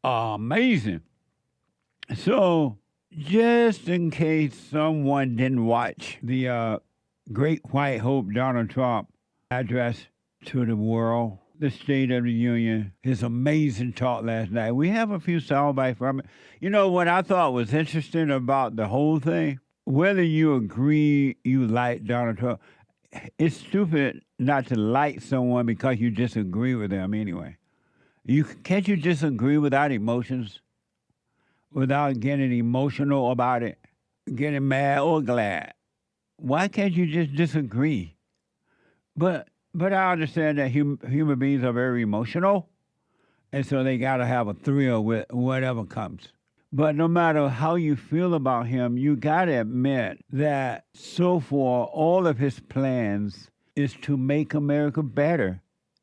amazing. So, just in case someone didn't watch the Great White Hope Donald Trump address to the world, the State of the Union, his amazing talk last night. We have a few sound bites from it. You know what I thought was interesting about the whole thing? Whether you agree you like Donald Trump, it's stupid not to like someone because you disagree with them anyway. Can't you disagree without emotions, without getting emotional about it, getting mad or glad? Why can't you just disagree? But I understand that human beings are very emotional, and so they got to have a thrill with whatever comes. But no matter how you feel about him, you got to admit that so far, all of his plans is to make America better,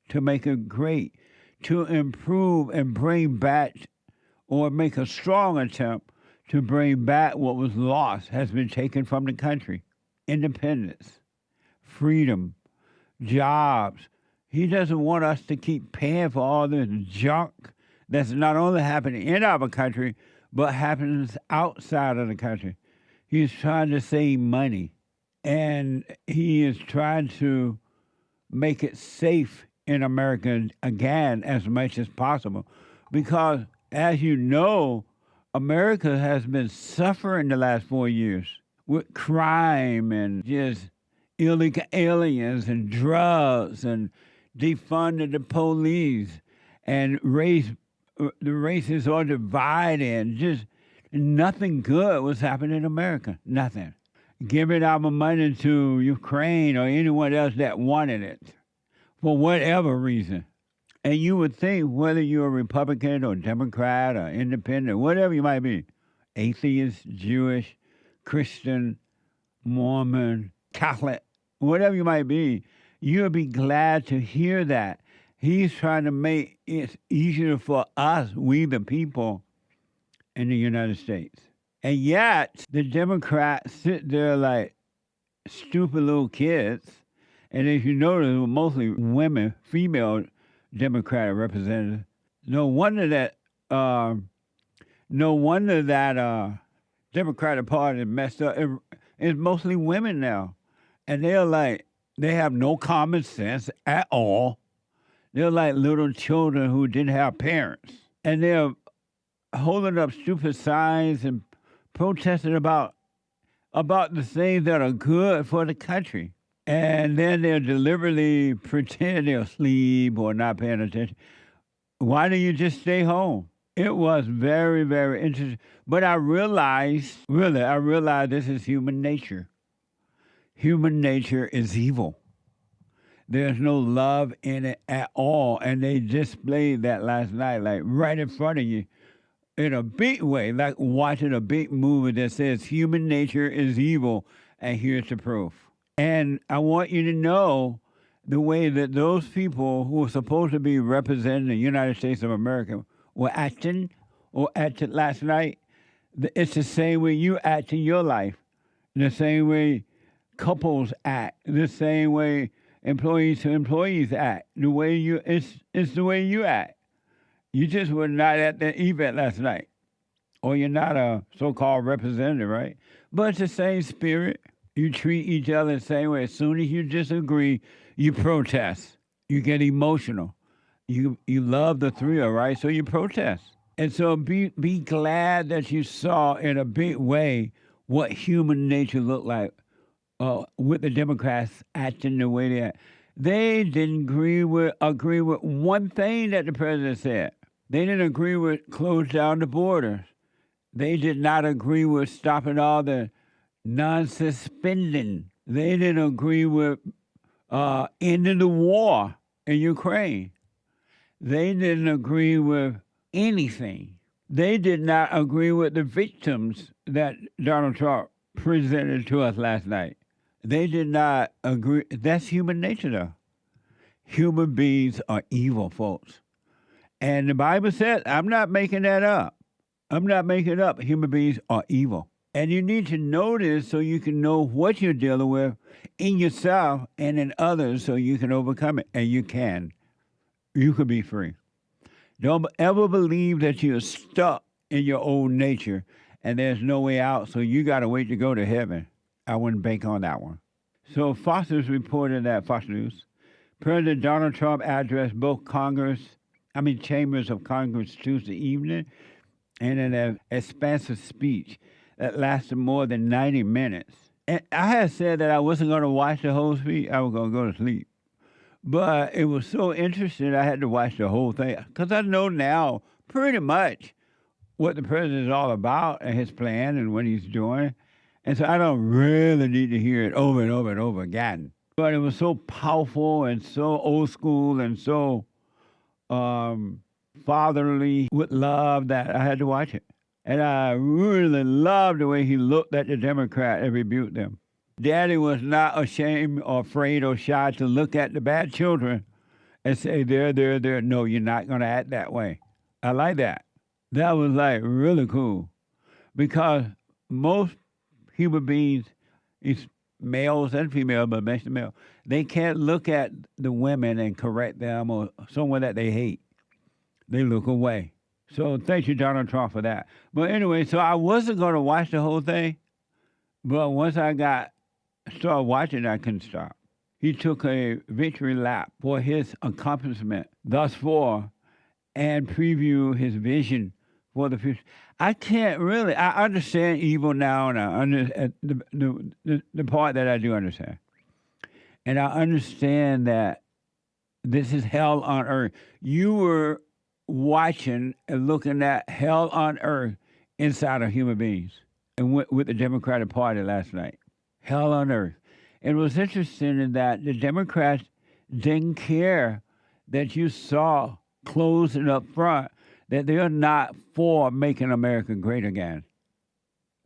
to make it great, to improve and bring back or make a strong attempt to bring back what was lost, has been taken from the country. Independence, freedom, jobs. He doesn't want us to keep paying for all this junk that's not only happening in our country, but happens outside of the country. He's trying to save money, and he is trying to make it safe in America again as much as possible. Because, as you know, America has been suffering the last 4 years with crime and just illegal aliens and drugs and defunding the police and the races are divided. Just nothing good was happening in America. Nothing. Giving our money to Ukraine or anyone else that wanted it for whatever reason. And you would think whether you're a Republican or Democrat or independent, whatever you might be, atheist, Jewish, Christian, Mormon, Catholic, whatever you might be, you'll be glad to hear that. He's trying to make it easier for us, we the people in the United States. And yet, the Democrats sit there like stupid little kids. And as you notice, mostly women, female Democratic representatives. No wonder that Democratic Party is messed up. It's mostly women now. And they have no common sense at all. They're like little children who didn't have parents. And they're holding up stupid signs and protesting about the things that are good for the country. And then they'll deliberately pretend they're asleep or not paying attention. Why don't you just stay home? It was very, very interesting. But I realized this is human nature. Human nature is evil. There's no love in it at all. And they displayed that last night, like right in front of you in a big way, like watching a big movie that says human nature is evil, and here's the proof. And I want you to know the way that those people who are supposed to be representing the United States of America were acting last night. It's the same way you act in your life, the same way couples act, the same way employees to employees act. It's the way you act. You just were not at the event last night, or you're not a so-called representative, right? But it's the same spirit. You treat each other the same way. As soon as you disagree, you protest. You get emotional. You love the thrill, right? So you protest. And so be glad that you saw in a big way what human nature looked like with the Democrats acting the way they act. They didn't agree with one thing that the president said. They didn't agree with close down the borders. They did not agree with stopping all the nonsense spending. They didn't agree with ending the war in Ukraine. They didn't agree with anything. They did not agree with the victims that Donald Trump presented to us last night. They did not agree. That's human nature, though. Human beings are evil, folks. And the Bible says, I'm not making that up. I'm not making it up. Human beings are evil. And you need to know this so you can know what you're dealing with in yourself and in others so you can overcome it. And you can. You can be free. Don't ever believe that you're stuck in your old nature and there's no way out, so you got to wait to go to heaven. I wouldn't bank on that one. So Fox News reported that, Fox News, President Donald Trump addressed both chambers of Congress Tuesday evening in an expansive speech that lasted more than 90 minutes. And I had said that I wasn't going to watch the whole speech. I was going to go to sleep. But it was so interesting, I had to watch the whole thing because I know now pretty much what the president is all about and his plan and what he's doing. And so I don't really need to hear it over and over and over again. But it was so powerful and so old school and so fatherly with love that I had to watch it. And I really loved the way he looked at the Democrat and rebuked them. Daddy was not ashamed or afraid or shy to look at the bad children and say, there. No, you're not going to act that way. I like that. That was like really cool because most human beings, it's males and females, but especially male, they can't look at the women and correct them or someone that they hate. They look away. So thank you, Donald Trump, for that. But anyway, so I wasn't going to watch the whole thing, but once I started watching, I couldn't stop. He took a victory lap for his accomplishment thus far and preview his vision for the future. I understand evil now, and I understand the part that I do understand. And I understand that this is hell on earth. You were watching and looking at hell on earth inside of human beings and with the Democratic Party last night. Hell on earth. It was interesting in that the Democrats didn't care that you saw closing up front that they're not for making America great again.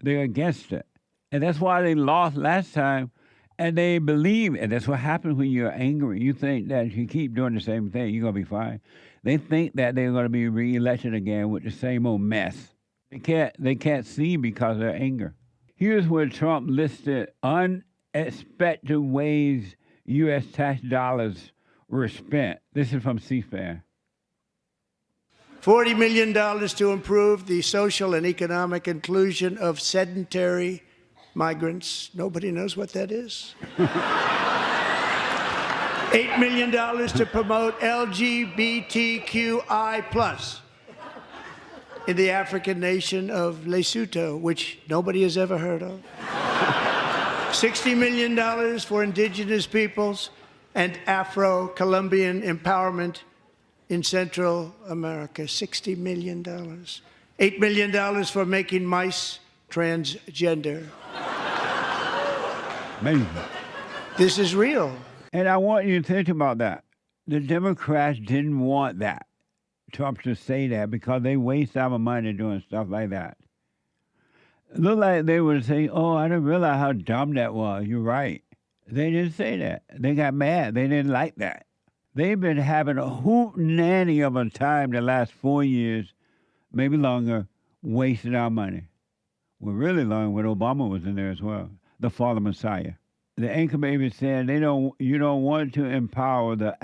They're against it. And that's why they lost last time. And they believe, and that's what happens when you're angry. You think that if you keep doing the same thing, you're going to be fine. They think that they're going to be reelected again with the same old mess. They can't see because of their anger. Here's where Trump listed unexpected ways U.S. tax dollars were spent. This is from C-SPAN. $40 million to improve the social and economic inclusion of sedentary migrants. Nobody knows what that is. $8 million to promote LGBTQI+ in the African nation of Lesotho, which nobody has ever heard of. $60 million for indigenous peoples and Afro-Colombian empowerment in Central America. $60 million. $8 million for making mice transgender. Amazing. This is real. And I want you to think about that. The Democrats didn't want that, Trump to say that, because they waste our money doing stuff like that. It looked like they would say, oh, I didn't realize how dumb that was. You're right. They didn't say that. They got mad. They didn't like that. They've been having a hoot nanny of a time the last 4 years, maybe longer, wasting our money. Well, really long when Obama was in there as well, the father Messiah. The anchor baby said you don't want to empower the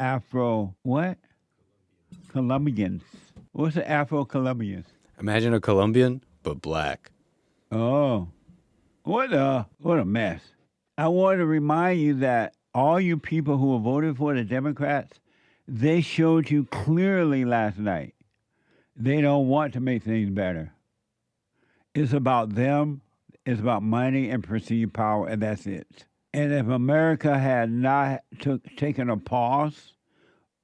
Colombians. What's the Afro-Colombians? Imagine a Colombian, but black. Oh, what a mess. I want to remind you that all you people who are voting for the Democrats, they showed you clearly last night. They don't want to make things better. It's about them, it's about money and perceived power, and that's it. And if America had not taken a pause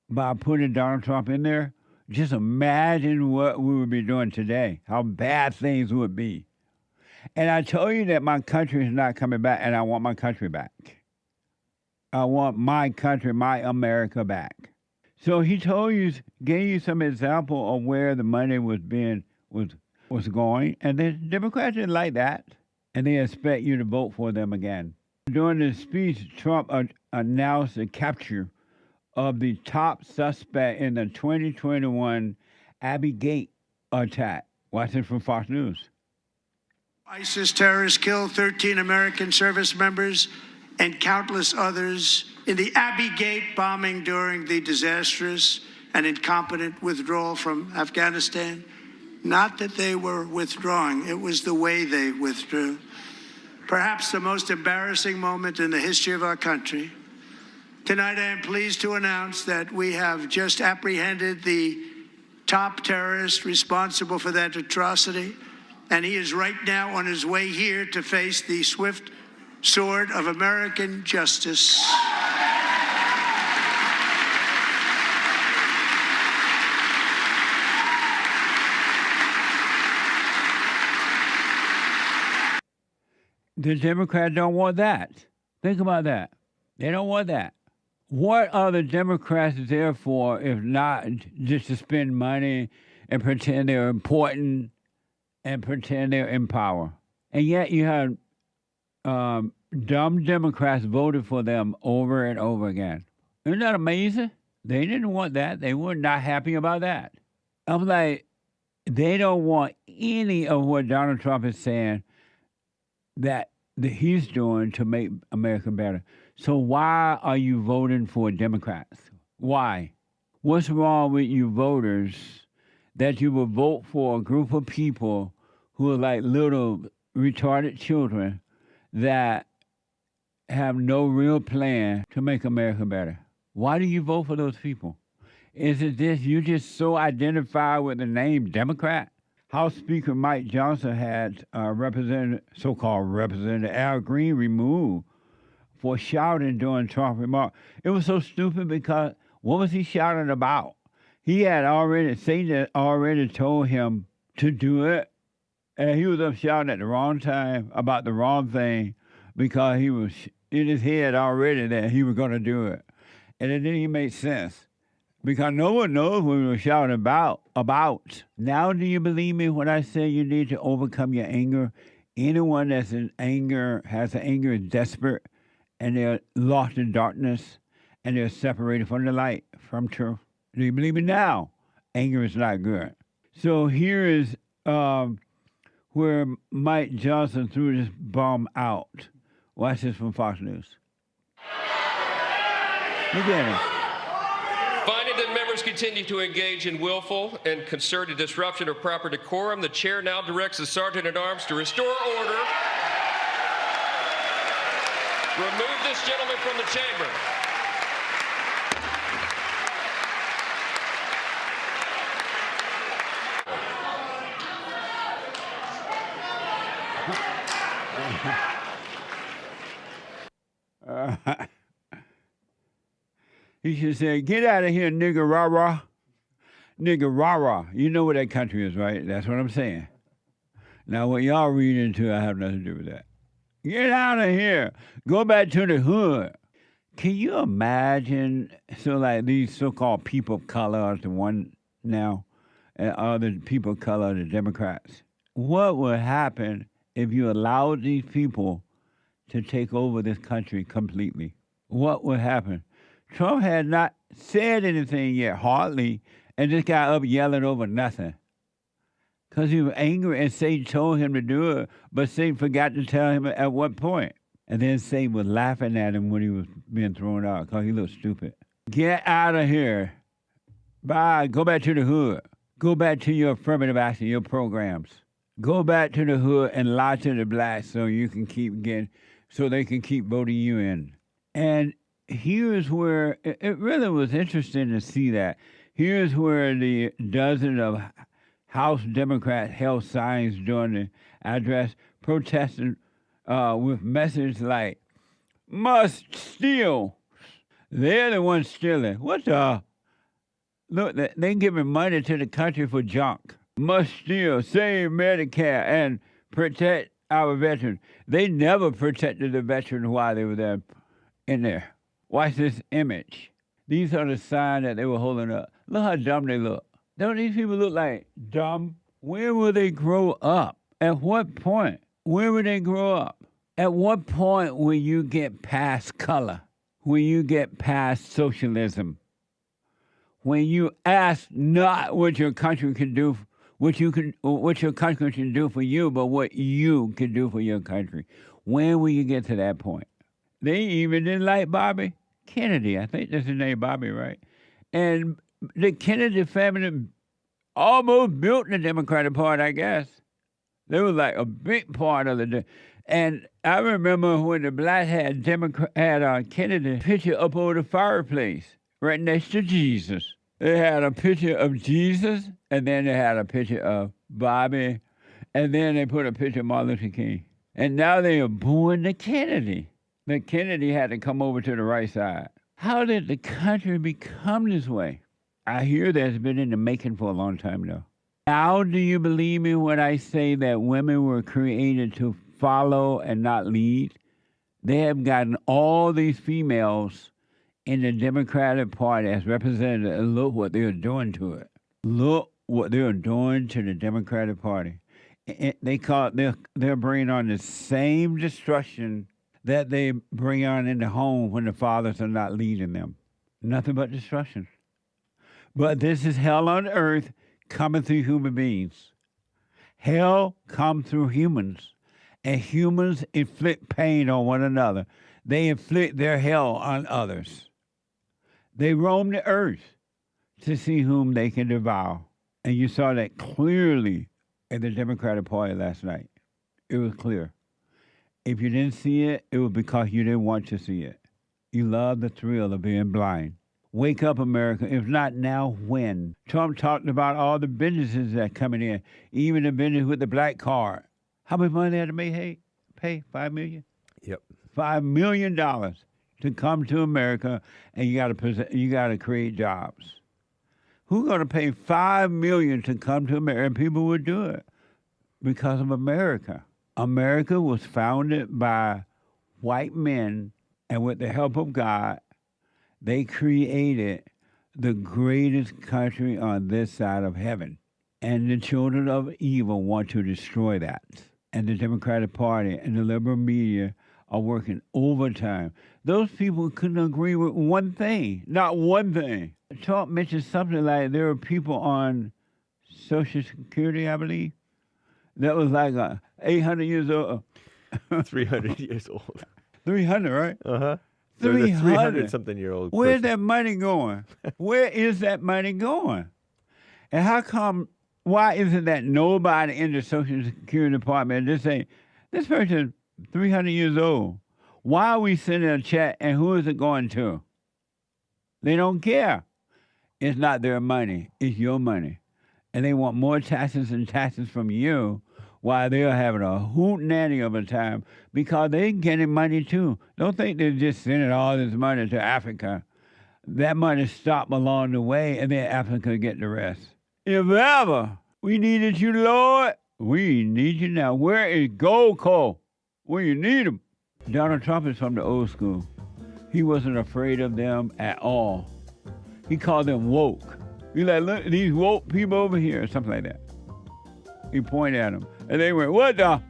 by putting Donald Trump in there, just imagine what we would be doing today, how bad things would be. And I told you that my country is not coming back, and I want my country back. I want my country, my America back. So he gave you some example of where the money was going, and the Democrats didn't like that, and they expect you to vote for them again. During the speech, Trump announced the capture of the top suspect in the 2021 Abbey Gate attack. Watch it from Fox News. ISIS terrorists killed 13 American service members and countless others in the Abbey Gate bombing during the disastrous and incompetent withdrawal from Afghanistan. Not that they were withdrawing, it was the way they withdrew. Perhaps the most embarrassing moment in the history of our country. Tonight, I am pleased to announce that we have just apprehended the top terrorist responsible for that atrocity, and he is right now on his way here to face the swift sword of American justice. The Democrats don't want that. Think about that. They don't want that. What are the Democrats there for if not just to spend money and pretend they're important and pretend they're in power? And yet you have dumb Democrats voted for them over and over again. Isn't that amazing? They didn't want that. They were not happy about that. I'm like, they don't want any of what Donald Trump is saying that he's doing to make America better. So why are you voting for Democrats? Why? What's wrong with you voters that you will vote for a group of people who are like little retarded children that have no real plan to make America better? Why do you vote for those people? Is it this, you just so identify with the name Democrat? House Speaker Mike Johnson had so-called Representative Al Green removed for shouting during Trump's remark. It was so stupid because what was he shouting about? Satan had already told him to do it, and he was up shouting at the wrong time about the wrong thing because he was in his head already that he was going to do it. And it didn't even make sense because no one knows what we were shouting about. Now do you believe me when I say you need to overcome your anger? Anyone that's in anger, has an anger, is desperate, and they're lost in darkness, and they're separated from the light, from truth. Do you believe me now? Anger is not good. So here is where Mike Johnson threw this bomb out. Watch this from Fox News. Look at it. Finding that members continue to engage in willful and concerted disruption of proper decorum, the chair now directs the Sergeant-at-Arms to restore order. Remove this gentleman from the chamber. He should say, "Get out of here, nigga rah-rah." Nigga rah-rah. You know what that country is, right? That's what I'm saying. Now, what y'all read into, I have nothing to do with that. Get out of here. Go back to the hood. Can you imagine, so like these so-called people of color are the one now, and other people of color are the Democrats. What would happen if you allowed these people to take over this country completely? What would happen? Trump had not said anything yet, hardly, and just got up yelling over nothing. Because he was angry and Satan told him to do it, but Satan forgot to tell him at what point. And then Satan was laughing at him when he was being thrown out because he looked stupid. Get out of here. Bye. Go back to the hood. Go back to your affirmative action, your programs. Go back to the hood and lie to the blacks so you can so they can keep voting you in. And here's where it really was interesting to see that. Here's where the dozen of House Democrats held signs during the address protesting with messages like, "Must steal." They're the ones stealing. What the? Look, they're giving money to the country for junk. Must steal, save Medicare, and protect our veterans. They never protected the veterans while they were there in there. Watch this image. These are the signs that they were holding up. Look how dumb they look. Don't these people look like dumb? Where will they grow up? At what point? Where will they grow up? At what point will you get past color? When you get past socialism? When you ask not what your country can do, what your country can do for you, but what you can do for your country. When will you get to that point? They even didn't like Bobby Kennedy. I think that's his name, Bobby, right? And the Kennedy family almost built the Democratic Party, I guess. They were like a big part of the. And I remember when the black had Kennedy picture up over the fireplace right next to Jesus. They had a picture of Jesus, and then they had a picture of Bobby, and then they put a picture of Martin Luther King. And now they are booing the Kennedy. The Kennedy had to come over to the right side. How did the country become this way? I hear that's been in the making for a long time, though. How do you believe me when I say that women were created to follow and not lead? They have gotten all these females in the Democratic Party as representatives, and look what they're doing to it. Look what they're doing to the Democratic Party. They're bringing on the same destruction that they bring on in the home when the fathers are not leading them. Nothing but destruction. But this is hell on earth coming through human beings. Hell comes through humans, and humans inflict pain on one another. They inflict their hell on others. They roam the earth to see whom they can devour. And you saw that clearly in the Democratic Party last night. It was clear. If you didn't see it, it was because you didn't want to see it. You love the thrill of being blind. Wake up, America. If not now, when? Trump talked about all the businesses that are coming in, even the business with the black card. How much money they had to pay? $5 million? Yep. $5 million to come to America, and you got to create jobs. Who's going to pay $5 million to come to America? And people would do it because of America. America was founded by white men, and with the help of God, they created the greatest country on this side of heaven. And the children of evil want to destroy that. And the Democratic Party and the liberal media are working overtime. Those people couldn't agree with one thing, not one thing. Trump mentioned something like there were people on Social Security, I believe, that was like 800 years old. 300 years old. 300, right? Uh-huh. 300 something year old. Where's that money going? Where is that money going? And how come, why isn't that nobody in the Social Security Department just say, this person 300 years old, why are we sending a check and who is it going to? They don't care. It's not their money, it's your money. And they want more taxes and taxes from you while they're having a hoot-nanny of a time because they're getting money too. Don't think they're just sending all this money to Africa. That money stopped along the way, and then Africa get the rest. If ever we needed you, Lord, we need you now. Where is Gold Coal? Where you need them? Donald Trump is from the old school. He wasn't afraid of them at all. He called them woke. He's like, look, these woke people over here, or something like that. He pointed at them. And they went, what the?